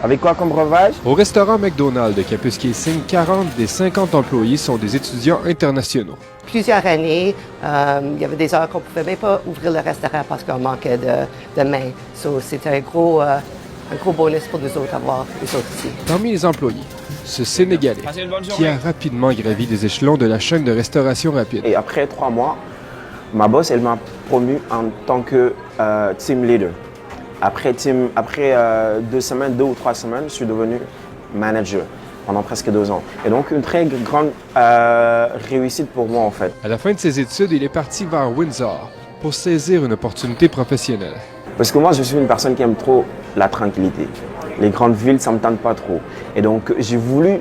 Avec quoi comme breuvage? Au restaurant McDonald's de Kapuskasing, 40 des 50 employés sont des étudiants internationaux. Plusieurs années, il y avait des heures qu'on ne pouvait même pas ouvrir le restaurant parce qu'on manquait de main. C'était un gros bonus pour nous autres avoir les autres ici. Parmi les employés, ce Sénégalais qui a rapidement gravi des échelons de la chaîne de restauration rapide. Et après 3 mois, ma boss, elle m'a promu en tant que team leader. Après 2 semaines, 2 ou 3 semaines, je suis devenu manager pendant presque 2 ans. Et donc une très grande réussite pour moi en fait. À la fin de ses études, il est parti vers Windsor pour saisir une opportunité professionnelle. Parce que moi, je suis une personne qui aime trop la tranquillité. Les grandes villes, ça ne me tente pas trop. Et donc, j'ai voulu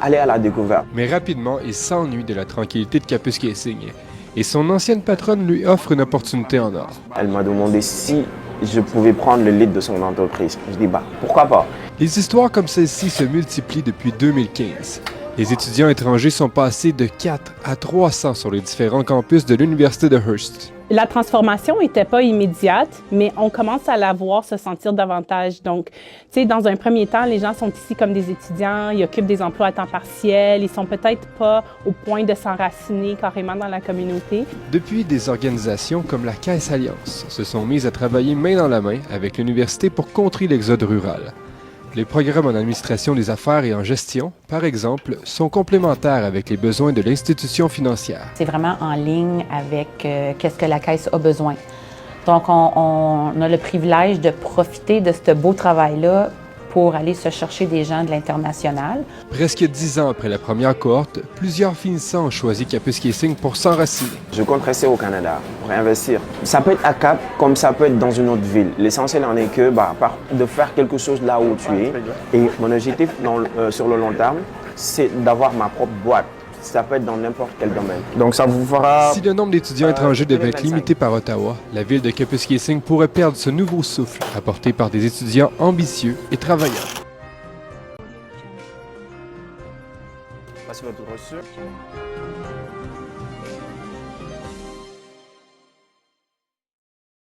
aller à la découverte. Mais rapidement, il s'ennuie de la tranquillité de Kapuskasing et son ancienne patronne lui offre une opportunité en or. Elle m'a demandé si je pouvais prendre le lead de son entreprise. Je dis, pourquoi pas? Les histoires comme celle-ci se multiplient depuis 2015. Les étudiants étrangers sont passés de 4 à 300 sur les différents campus de l'Université de Hearst. La transformation n'était pas immédiate, mais on commence à la voir se sentir davantage. Donc, tu sais, dans un premier temps, les gens sont ici comme des étudiants, ils occupent des emplois à temps partiel, ils sont peut-être pas au point de s'enraciner carrément dans la communauté. Depuis, des organisations comme la Caisse Alliance se sont mises à travailler main dans la main avec l'université pour contrer l'exode rural. Les programmes en administration des affaires et en gestion, par exemple, sont complémentaires avec les besoins de l'institution financière. C'est vraiment en ligne avec qu'est-ce que la Caisse a besoin. Donc, on a le privilège de profiter de ce beau travail-là pour aller se chercher des gens de l'international. Presque 10 ans après la première cohorte, plusieurs finissants ont choisi Kapuskasing pour s'enraciner. Je compte rester au Canada pour investir. Ça peut être à Cap comme ça peut être dans une autre ville. L'essentiel en est que de faire quelque chose là où tu es. Et mon objectif sur le long terme, c'est d'avoir ma propre boîte. Ça peut être dans n'importe quel domaine. Donc ça vous fera... Si le nombre d'étudiants étrangers devait être limité par Ottawa, la ville de Kapuskasing pourrait perdre ce nouveau souffle apporté par des étudiants ambitieux et travailleurs. Passez votre reçu.